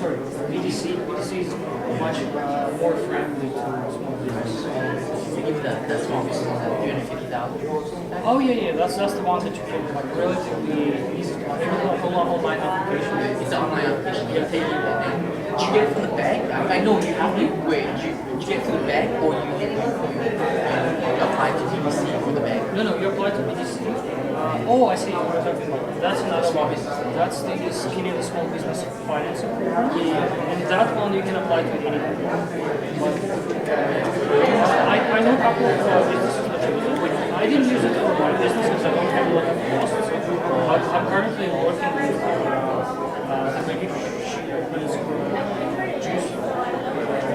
sorry, BDC is much more friendly to small businesses. They give the small business at 350,000. Oh yeah, that's the one that you can like relatively easy to like online application. It's an online application. You take it and do you get it from the bank? I know you have to wait. Do you get it from the bank or you apply to BBC for the bank? No, you apply to BDC. Oh, I see what you're talking about. That's another Small one. business. That's the Skinny the Small Business Financing Program. Yeah. And that one you can apply to anything. But I know a couple of businesses that use it. I didn't use it for my business because I don't have a lot of costs. I'm currently working with the biggest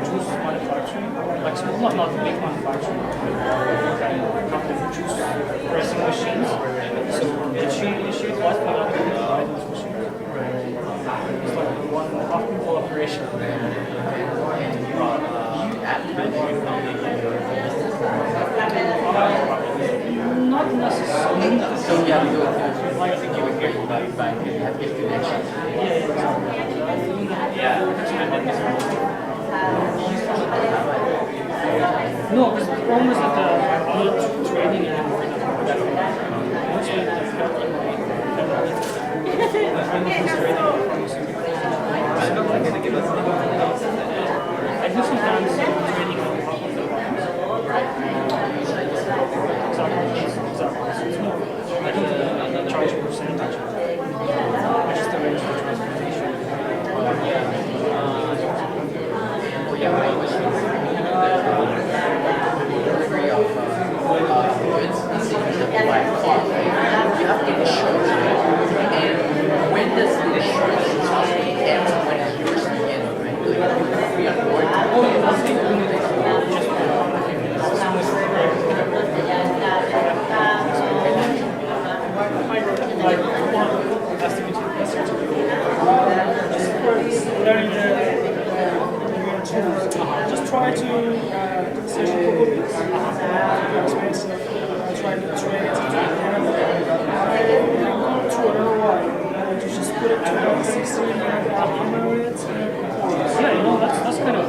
juice manufacturing, like small, not big manufacturing, kind of juice pressing machines. So she was put up to buy those machines. It's like 1.5 people operation. Do you activate your Not necessarily. So you have to go to, I think you were here about bank and you have to get connections. No, because the problem is that I'm not trading anymore. Mostly I do sometimes trading on top of the bonds. Exactly. So it's more. I don't charge a percentage. I just arrange the transportation. Delivery of goods, let's say for example, by car, right? You have to get insurance, right? And when does the insurance possibly end when yours begin, right? Like, you're free on board. Oh, yeah, that's the only thing. Just like, that's the Learning the tools. Just try to do the session for good weeks. Experience try to train it to another one. Just put it to 16 and hammer it. yeah, that's kind of.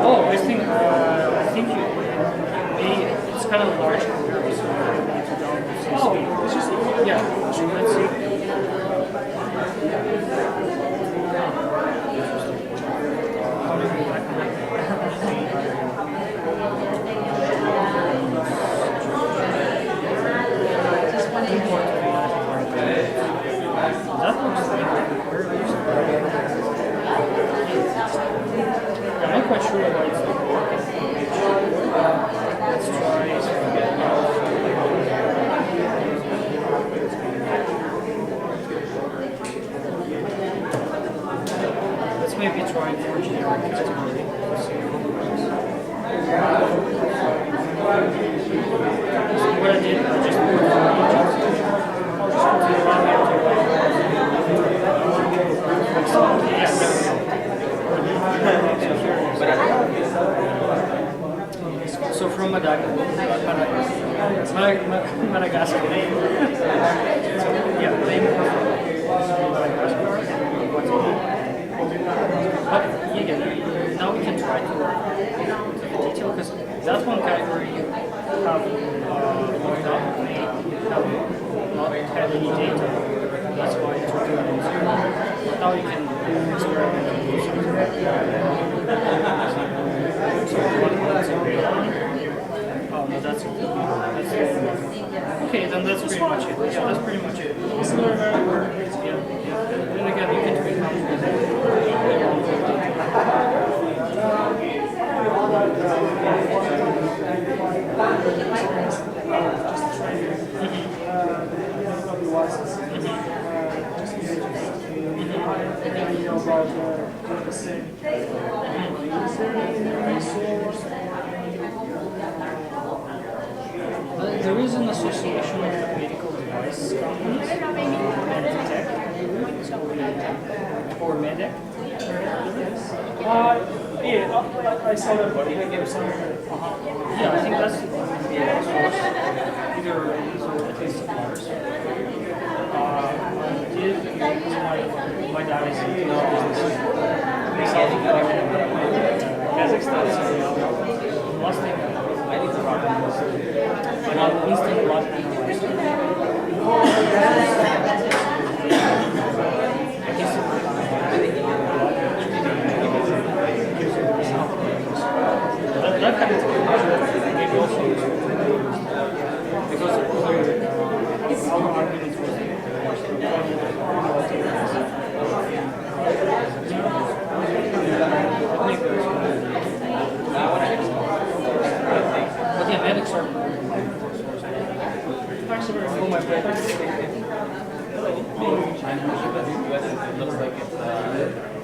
Oh, I think it's kind of large. Oh, it's just Yeah, let's see. That looks like I'm not quite sure about it's like working. Let's try. Let's maybe try for generic category. So what I did, I just put so from Madagascar. Madagascar. So yeah, they moved from Madagascar. But again, now we can try to the detail because that one category have looked up, they have not had any data. That's why it's recommended zero. But now you can experiment with so oh no, that's okay. Then that's pretty much it. Yeah, that's pretty much it. Yeah. And again, you can tweak how there is an association of medical device companies, Meditech, or Medec. Yeah, I saw that body. I gave some. Yeah, I think that's the source. Either these or at least suppliers. I did my dad is into Kazakhstan. So last thing I need to rock instant blood analyzer. That kind of maybe also because our argument was but yeah, medics are actually very cool, my friend. Looks like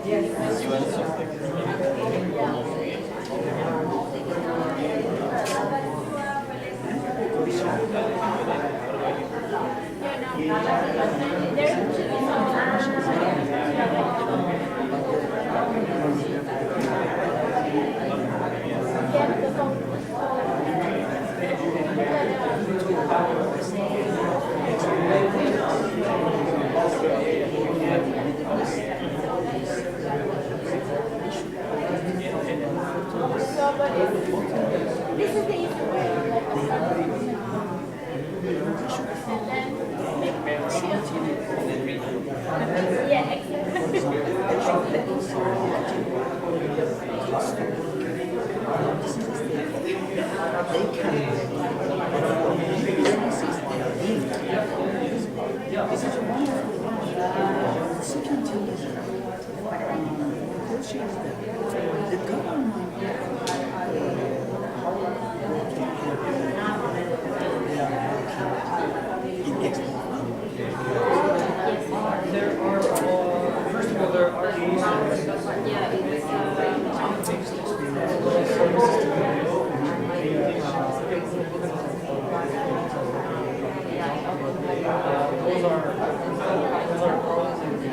it's US. This is the easy way. Yeah, Second thing is, the government There are, first of all, there are these. Those are problems in the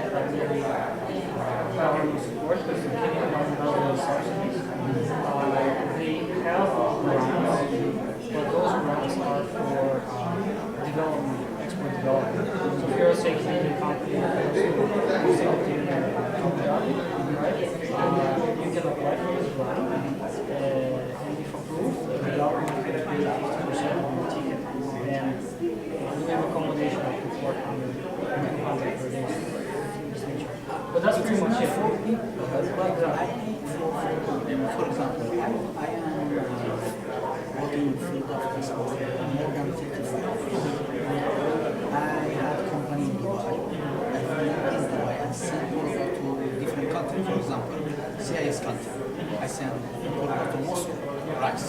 government support because the Kenyan government subsidies. They have grants, but those grants are for development, export development. So if you're a say Canadian company, right, you can apply for this grant, and if approved, the government can pay 50% on the ticket, and we have accommodation up to 400 per day. But that's pretty much it. for example, I am working in field of transport more than 55 years. I had company in Dubai. I worked in Dubai and sent worker to different countries. For example, CIS country. I sent worker to Moscow, rice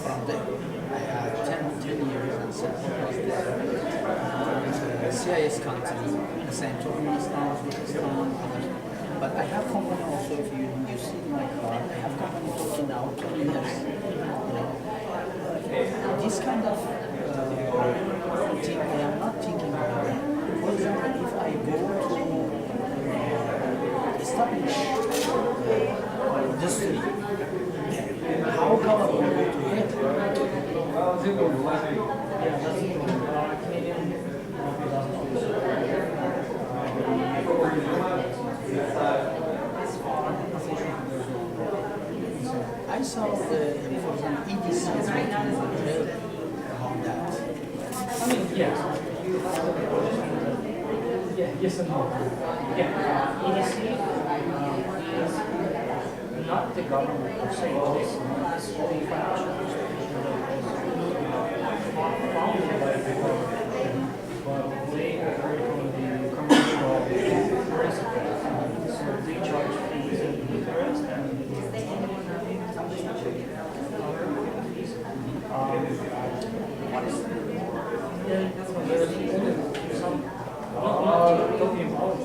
from there. I had 10 years and sent workers there. CIS country, same Turkmenistan, Uzbekistan, but I have company also, if you see my car, I have company talking now 20 years. This kind of thing, I am not thinking about it. For example, if I go to establish industry, how come I will go to it? I saw the, for example, EDC is making a trailer on that. I mean, yes. Yes and no. Yeah, EDC is not the government per se, it's the financial institution that is founded by the government, but they operate on the commercial principles. So they charge fees and interest and what is some talking about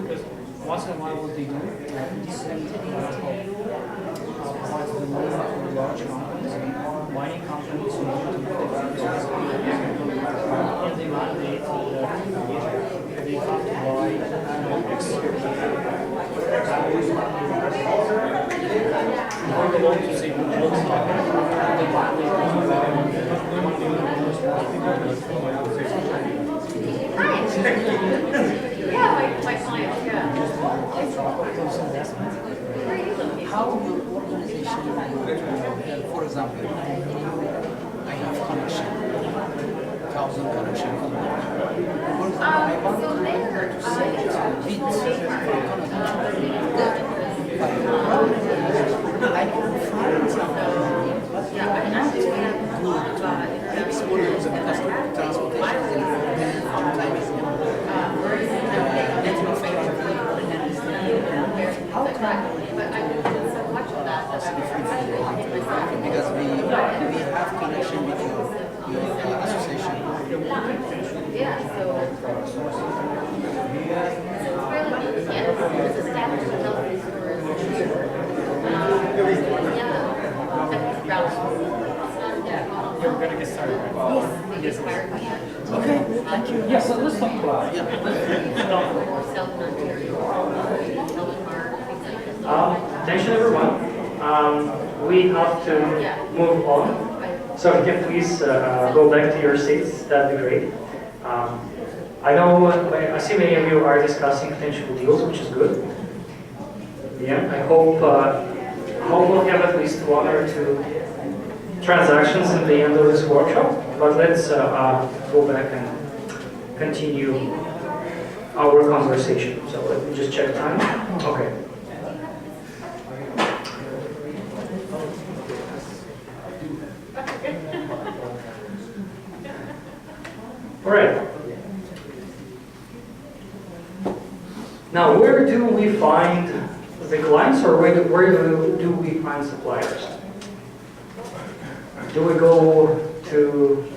because once in a while what they do, this provides the loan for large companies, mining companies, and they mandate that they have to buy or the loan to say they mandate Hi. Yeah, my clients, yeah. Where are you located? How your organization will help? For example, I have connection, 1,000 connection from there. For example, I want So there, to set bids for I can find something, but yeah, I not actually have good experience because transportation is important, time is important, network of traffic, and how can but I did so much of that that I was trying to make myself. because we have connection with your association. Yeah, so really, yeah, this established a health resource. Yeah, yeah. We're gonna get started. Right? Yes, they hired me. Okay, thank you. Yeah, so let's talk about Southern Ontario, Elmar, things like this. attention everyone. We have to move on. So if you can please go back to your seats, that'd be great. I know, I see many of you are discussing potential deals, which is good. Yeah, I hope we'll have at least one or two transactions in the end of this workshop. But let's go back and continue our conversation. So let me just check time. Okay. All right. Now, where do we find the clients, or where do we find suppliers? Do we go to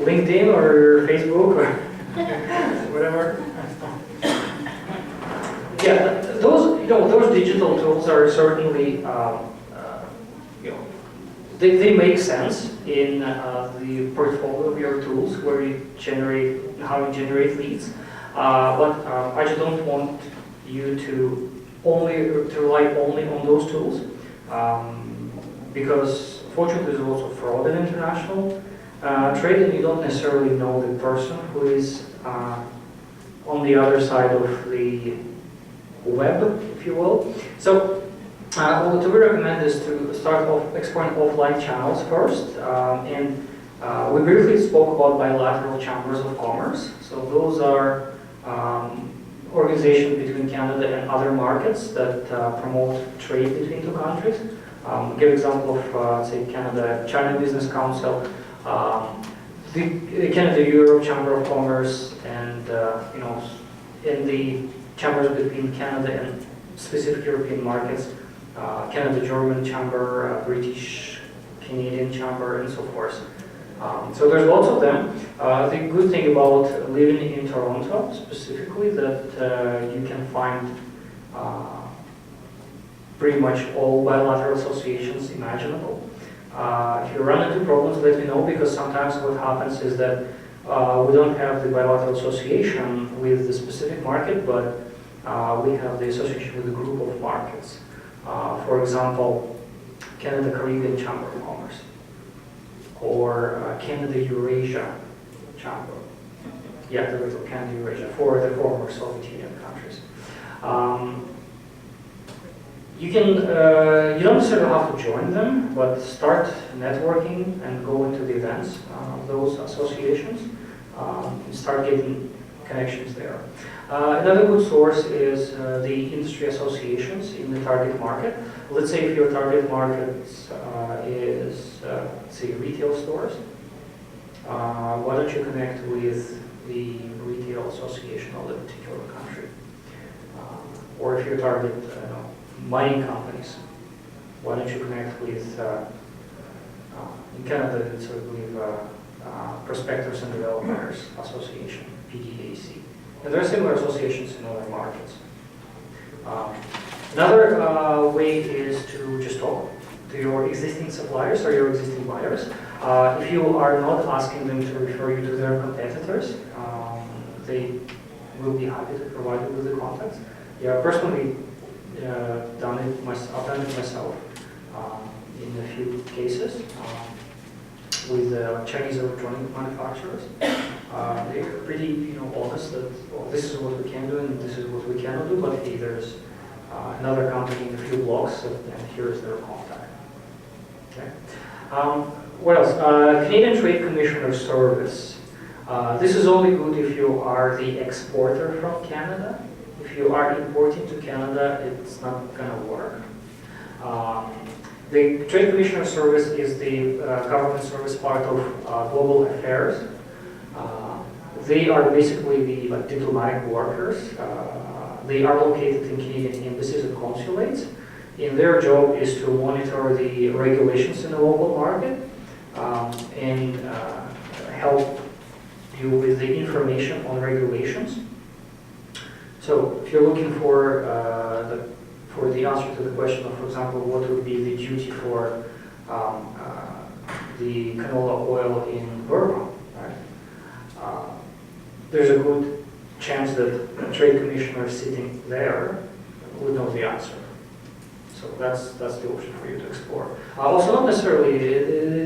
LinkedIn or Facebook or whatever? Yeah, those digital tools are certainly they make sense in the portfolio of your tools where you generate how you generate leads. But I just don't want you to rely only on those tools, because fortunately there's also fraud in international trade, and you don't necessarily know the person who is on the other side of the web, if you will. So what we recommend is to start off exploring offline channels first, and we briefly spoke about bilateral chambers of commerce. So those are organizations between Canada and other markets that promote trade between two countries. Give example of say Canada-China Business Council, the Canada-Europe Chamber of Commerce, and in the chambers between Canada and specific European markets, Canada-German Chamber, British-Canadian Chamber, and so forth. So there's lots of them. The good thing about living in Toronto specifically that you can find pretty much all bilateral associations imaginable. If you run into problems, let me know, because sometimes what happens is that we don't have the bilateral association with the specific market, but we have the association with a group of markets. For example, Canada-Caribbean Chamber of Commerce, or Canada-Eurasia Chamber. Yeah, there is a Canada-Eurasia for the former Soviet Union countries. You don't necessarily have to join them, but start networking and go into the events of those associations, and start getting connections there. Another good source is the industry associations in the target market. Let's say if your target market is, say, retail stores, why don't you connect with the retail association of the particular country? Or if you target mining companies, why don't you connect with, in Canada, it's I believe Prospectors and Developers Association, PDAC. And there are similar associations in other markets. Another way is to just talk to your existing suppliers or your existing buyers. If you are not asking them to refer you to their competitors, they will be happy to provide you with the contacts. Yeah, personally, I've done it myself in a few cases. with Chinese electronic manufacturers. They're pretty, honest that this is what we can do and this is what we cannot do. But hey, there's another company in a few blocks, and here's their contact. Okay. What else? Canadian Trade Commissioner Service. This is only good if you are the exporter from Canada. If you are importing to Canada, it's not going to work. The Trade Commissioner Service is the government service part of global affairs. They are basically the diplomatic workers. They are located in Canadian embassies and consulates. And their job is to monitor the regulations in the local market and help you with the information on regulations. So if you're looking for the answer to the question of, for example, what would be the duty for the canola oil in Burma, right? There's a good chance that a trade commissioner sitting there would know the answer. So that's the option for you to explore. Also, not necessarily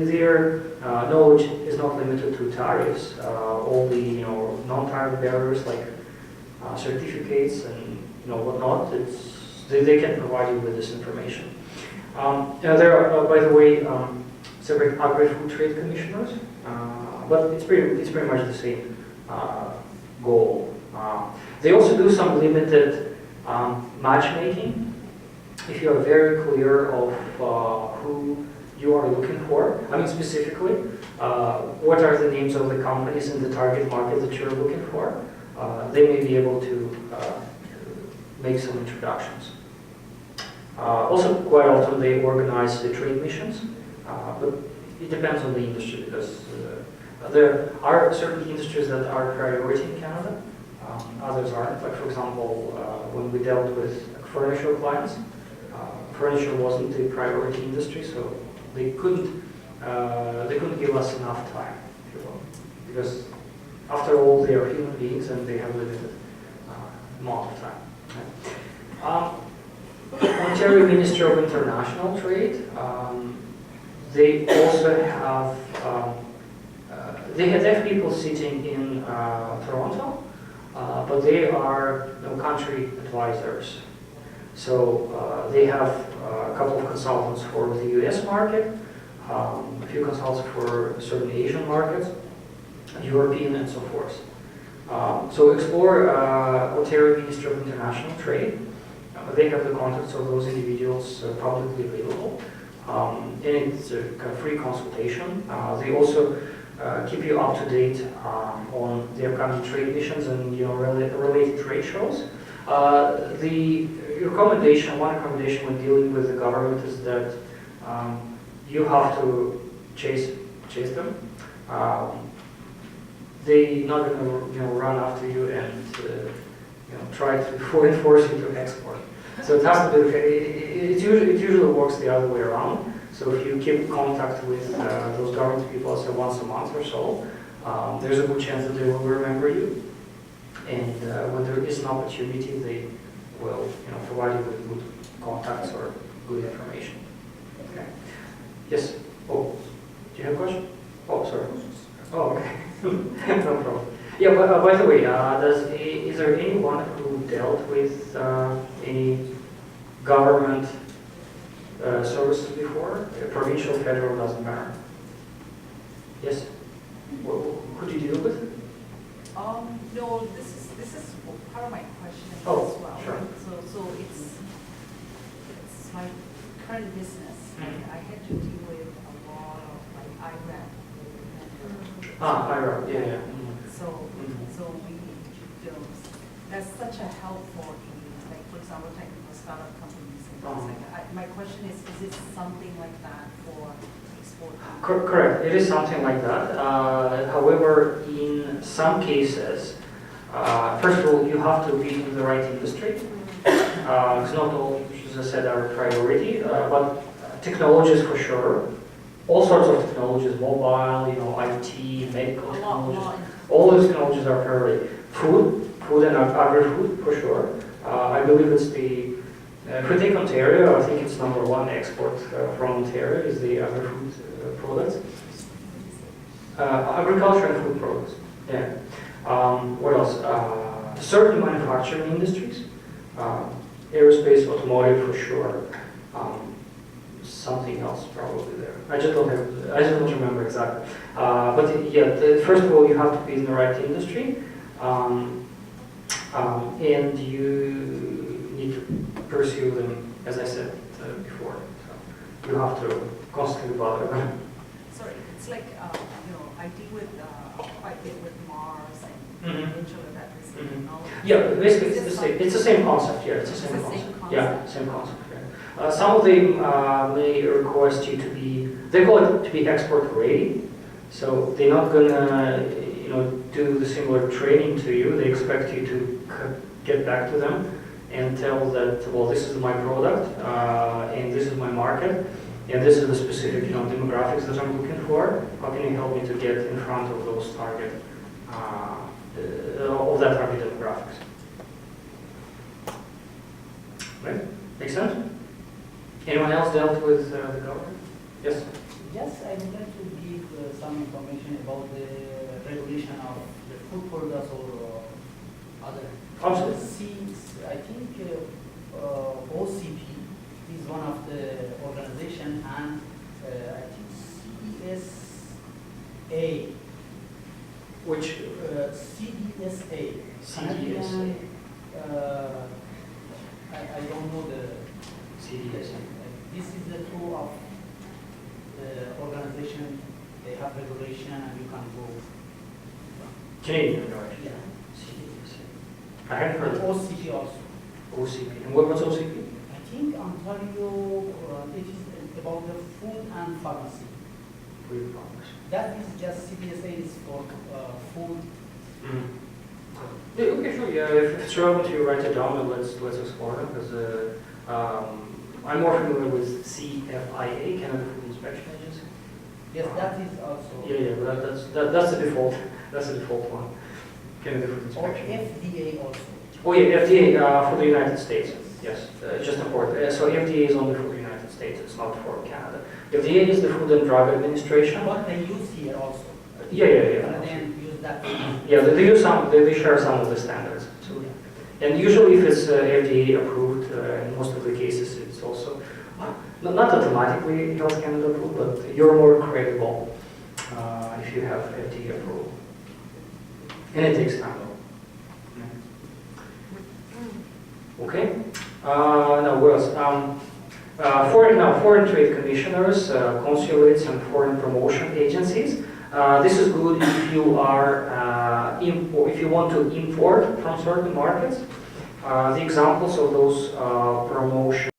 their knowledge is not limited to tariffs. All the non-tariff barriers like certificates and whatnot. They can provide you with this information. There are, by the way, separate agri-food trade commissioners, but it's pretty much the same goal. They also do some limited matchmaking. If you are very clear of who you are looking for, I mean specifically, what are the names of the companies in the target market that you're looking for, they may be able to make some introductions. Also, quite often they organize the trade missions, but it depends on the industry because there are certain industries that are priority in Canada, others aren't. Like for example, when we dealt with furniture clients, furniture wasn't the priority industry, so they couldn't give us enough time, if you will, because after all, they are human beings and they have limited amount of time. Ontario Ministry of International Trade, they also have they have people sitting in Toronto, but they are country advisors. So they have a couple of consultants for the US market, a few consultants for certain Asian markets, European and so forth. So explore Ontario Ministry of International Trade. They have the contacts of those individuals publicly available. And it's a kind of free consultation. They also keep you up to date on the upcoming trade missions and related trade shows. One recommendation when dealing with the government is that you have to chase them. They're not going to run after you and try to force you to export. So it has to be. It usually works the other way around. So if you keep contact with those government people, say once a month or so, there's a good chance that they will remember you. And when there is an opportunity, they will provide you with good contacts or good information. Okay. Yes. Oh, do you have a question? Oh, sorry. Oh, okay. No problem. Yeah, but by the way, is there anyone who dealt with any government services before? Provincial, federal, doesn't matter. Yes. Who did you deal with? No, this is part of my question as Oh, well. sure. So it's my current business. And I had to deal with a lot of like IRAP. IRAP, yeah. So that's such a help for like for example technical startup companies and things like that. My question is it something like that for export? Correct. It is something like that. However, in some cases, first of all, you have to be in the right industry. It's not all, as I said, are priority, but technologies for sure. All sorts of technologies, mobile, IT, medical technologies. All those technologies are priority. Food and agri-food for sure. I believe it's if we take Ontario, I think it's #1 export from Ontario is the agri-food products. Agriculture and food products. Yeah. What else? Certain manufacturing industries. Aerospace, automotive for sure. Something else probably there. I just don't remember exactly. But yeah, first of all, you have to be in the right industry, and you need to pursue them, as I said before. So you have to constantly bother them. Sorry, it's like, I deal with, quite a bit with Mars and Mhm. venture that is, Yeah, basically it's the same concept. Yeah, it's the same concept. Yeah, same concept. Yeah. Some of them may request you to be, they call it to be export ready. So they're not gonna, do the similar training to you. They expect you to get back to them and tell that, well, this is my product and this is my market and this is the specific, demographics that I'm looking for. How can you help me to get in front of those target, of that target demographics? Right? Make sense? Anyone else dealt with the government? Yes? Yes, I would like to give some information about the regulation of the food products or other. Absolutely. I think OCP is one of the organization, and I think CDSA. Which? CDSA. CDSA. I don't know the CDSA. This is the tool of the organization. They have regulation, and you can go. Canadian regulation. Yeah. CDSA. I haven't heard of OCP also. OCP. And what's OCP? I think Ontario, it is about the food and pharmacy. Food farmers. That is just CDSA is for food. Mm-hmm. Yeah, okay, sure. Yeah, if it's relevant to you, write it down and let's explore them because I'm more familiar with CFIA, Canada Food Inspection Agency. Yes, that is also. Yeah, but that's the default. That's the default one. Canada Food Or Inspection. FDA also. Oh yeah, FDA for the United States. Yes, just important. So FDA is only for the United States. It's not for Canada. FDA is the Food and Drug Administration. What they use here also. Yeah. And then use that. Yeah, they use some. They share some of the standards. So, and usually, if it's FDA approved, in most of the cases, it's also not automatically Health Canada approved, but you're more credible if you have FDA approval. And it takes time, though. Okay. Now, what else? Foreign trade commissioners, consulates, and foreign promotion agencies. This is good if you are if you want to import from certain markets. The examples of those promotion